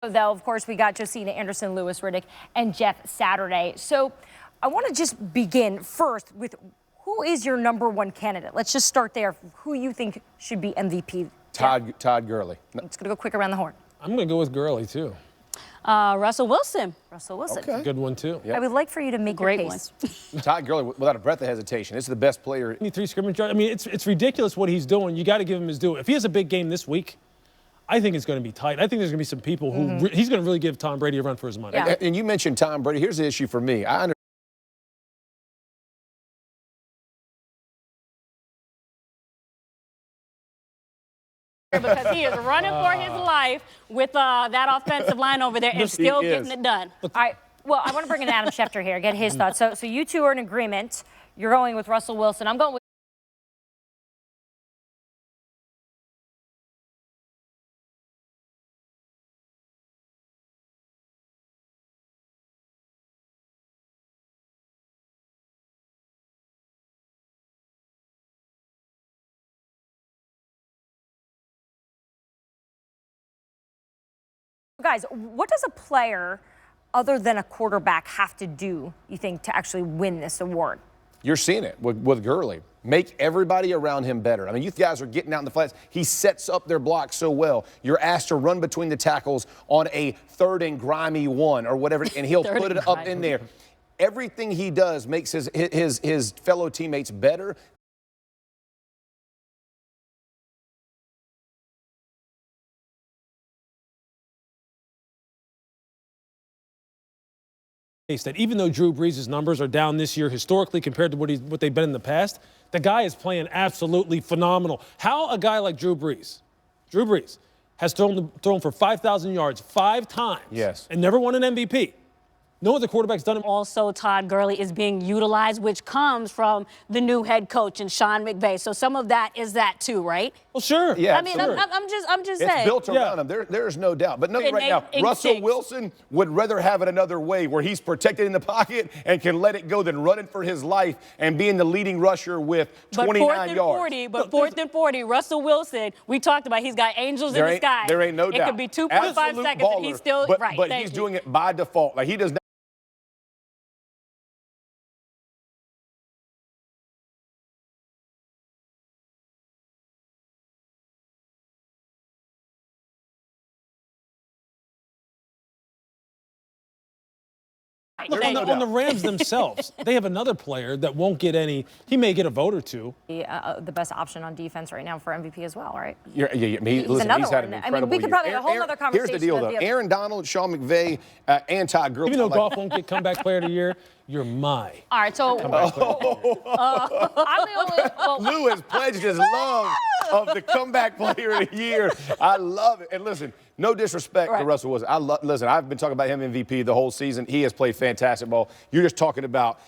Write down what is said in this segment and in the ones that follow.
Though, of course, we got Josina, Anderson, Lewis, Riddick, and Jeff Saturday. So I want to just begin first with who is your number one candidate? Let's just start there. Who you think should be MVP? Todd Gurley. I'm just going to go quick around the horn. I'm going to go with Gurley, too. Russell Wilson. Russell Wilson. Okay. Good one, too. Yep. I would like for you to make Great your case. Todd Gurley, without a breath of hesitation, this is the best player. 23 scrimmage yards. I mean, it's ridiculous what he's doing. You got to give him his due. If he has a big game this week, I think it's going to be tight. I think there's going to be some people who he's going to really give Tom Brady a run for his money. Yeah. And you mentioned Tom Brady. Here's the issue for me. I understand. Because he is running for his life with that offensive line over there and still getting it done. All right. Well, I want to bring in Adam Schefter here, get his thoughts. So you two are in agreement. You're going with Russell Wilson. I'm going with guys, what does a player other than a quarterback have to do, you think, to actually win this award? You're seeing it with Gurley. Make everybody around him better. I mean, you guys are getting out in the flats. He sets up their block so well. You're asked to run between the tackles on a third and grimy one or whatever, and he'll put it up in there. Everything he does makes his fellow teammates better. That even though Drew Brees' numbers are down this year historically compared to what they've been in the past, the guy is playing absolutely phenomenal. How a guy like Drew Brees has thrown for 5,000 yards 5 times and never won an MVP. No other quarterback's done it. Also, Todd Gurley is being utilized, which comes from the new head coach and Sean McVay. So some of that is that too, right? Well, sure. Yeah, I mean, I'm just it's saying. built around him. There's no doubt. But no, And right now, Russell instincts. Wilson would rather have it another way, where he's protected in the pocket and can let it go than running for his life and being the leading rusher with 29 yards. But fourth and 40, Russell Wilson, we talked about, he's got angels in the sky. There ain't no doubt. It could be 2.5 Absolute seconds baller, and he's still right. But he's doing it by default. Like, he does not. Look, on the Rams themselves, they have another player that won't get any. He may get a vote or two. The best option on defense right now for MVP as well, right? He's another had an one. incredible I mean, we could probably have a whole other conversation. Here's the deal, though. Aaron Donald, Sean McVay, and Todd Gurley. Even though Goff won't get comeback player of the year, you're my. All right, so I'm the only. Lou has pledged his love of the comeback player of the year. I love it. And listen, no disrespect to Russell Wilson. Listen, I've been talking about him MVP the whole season. He has played fantastic ball. You're just talking about,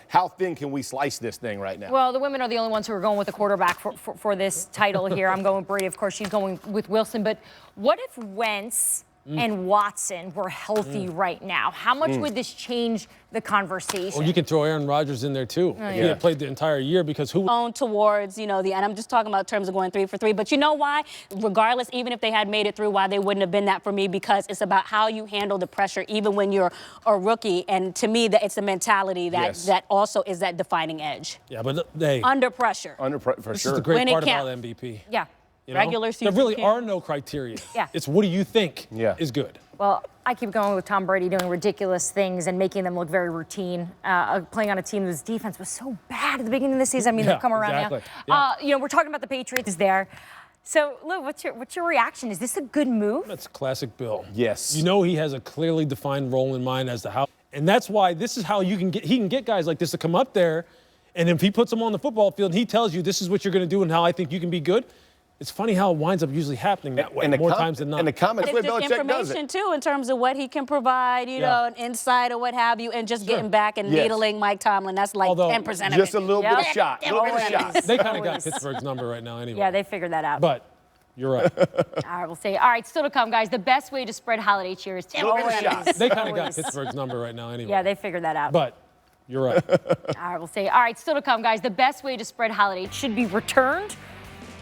how thin can we slice this thing right now? Well, the women are the only ones who are going with the quarterback for this title here. I'm going with Brady. Of course, she's going with Wilson. But what if Wentz and Watson were healthy right now? How much would this change the conversation? Well, you can throw Aaron Rodgers in there, too. If he had played the entire year, because who... On towards, and I'm just talking about in terms of going 3 for 3. But you know why? Regardless, even if they had made it through, why they wouldn't have been that for me, because it's about how you handle the pressure, even when you're a rookie. And to me, it's the mentality that also is that defining edge. Yeah, but they... Under pressure. For this sure. is the great When it part about counts. MVP. Yeah. Regular season. There really are no criteria. Yeah. It's what do you think is good. Well, I keep going with Tom Brady doing ridiculous things and making them look very routine. Playing on a team whose defense was so bad at the beginning of the season. I mean, they've come around now. We're talking about the Patriots there. So, Lou, what's your reaction? Is this a good move? That's classic Bill. Yes. You know he has a clearly defined role in mind as to how, and that's why this is how he can get guys like this to come up there, and if he puts them on the football field and he tells you this is what you're going to do and how I think you can be good. It's funny how it winds up usually happening that way more times than not. And the comments it's just information, too, in terms of what he can provide, an insight or what have you, and just getting back and needling Mike Tomlin. That's like 10% of it. Just a little bit of shot. They kind of got Pittsburgh's number right now anyway. Yeah, they figured that out. But you're right. All right, we'll see. All right, still to come, guys. The best way to spread holiday cheer is to They kind of got Pittsburgh's number right now anyway. Yeah, they figured that out. But you're right. All right, we'll see. All right, still to come, guys. The best way to spread holiday should be returned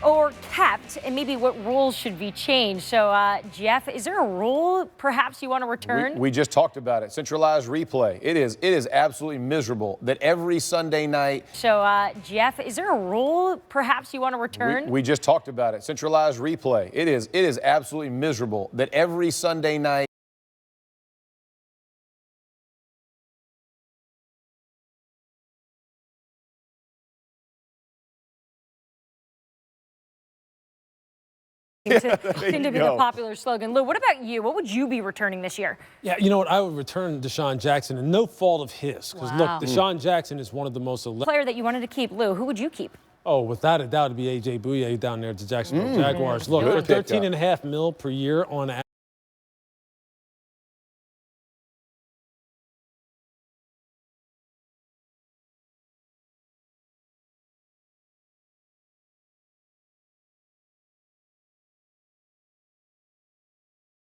or kept, and maybe what rules should be changed. So, Jeff, is there a rule perhaps you want to return? We just talked about it. Centralized replay. It is absolutely miserable that every Sunday night. So, Jeff, is there a rule perhaps you want to return? We just talked about it. Centralized replay. It is absolutely miserable that every Sunday night. Seemed to be the popular slogan. Lou, what about you? What would you be returning this year? Yeah, you know what? I would return Deshaun Jackson, and no fault of his. Because, look, Deshaun Jackson is one of the most player that you wanted to keep. Lou, who would you keep? Oh, without a doubt, it'd be A.J. Bouye down there at the Jacksonville Jaguars. Look, for $13.5 million per year on average.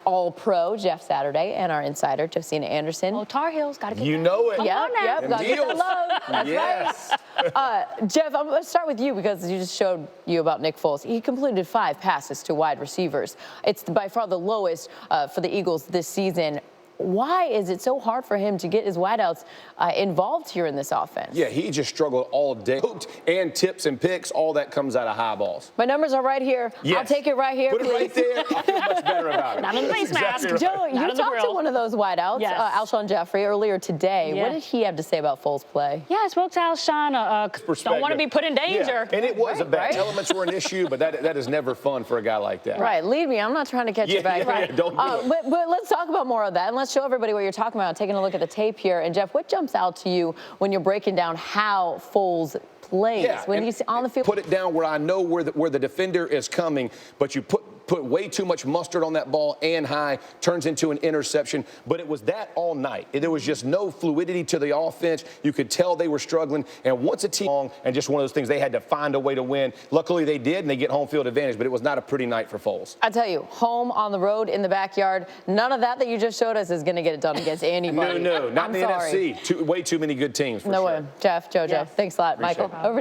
All-Pro Jeff Saturday and our insider Josina Anderson. Oh, Tar Heels, got to get You know it. Yep, got to get that love. That's Yes. right. Jeff, I'm going to start with you because you just showed you about Nick Foles. He completed 5 passes to wide receivers. It's by far the lowest for the Eagles this season. Why is it so hard for him to get his wideouts involved here in this offense? Yeah, he just struggled all day. Hooked and tips and picks, all that comes out of high balls. My numbers are right here. Yes. I'll take it right here, Put it right there. I feel much better about it. Not in the face mask. Exactly Joe, right. you talked to one of those wideouts, Yes. Alshon Jeffrey, earlier today. Yeah. What did he have to say about Foles' play? Yeah, I spoke to Alshon. Don't want to be put in danger. Yeah. And it was a bad. Right. Elements were an issue, but that is never fun for a guy like that. Right, lead me. I'm not trying to catch you back. Yeah, don't do it. But let's talk about more of that, and let's show everybody what you're talking about, taking a look at the tape here. And Jeff, what jumps out to you when you're breaking down how Foles plays when he's on the field? Put it down where I know where the defender is coming, but you put way too much mustard on that ball and high, turns into an interception. But it was that all night. There was just no fluidity to the offense. You could tell they were struggling. And once a team long, and just one of those things, they had to find a way to win. Luckily they did, and they get home field advantage, but it was not a pretty night for Foles. I tell you, home, on the road, in the backyard, none of that you just showed us is going to get it done against anybody. No, not I'm in the sorry. NFC. Way too many good teams, for No sure. way. Jeff, JoJo, Yes. thanks a lot. Appreciate Michael, it. over to you.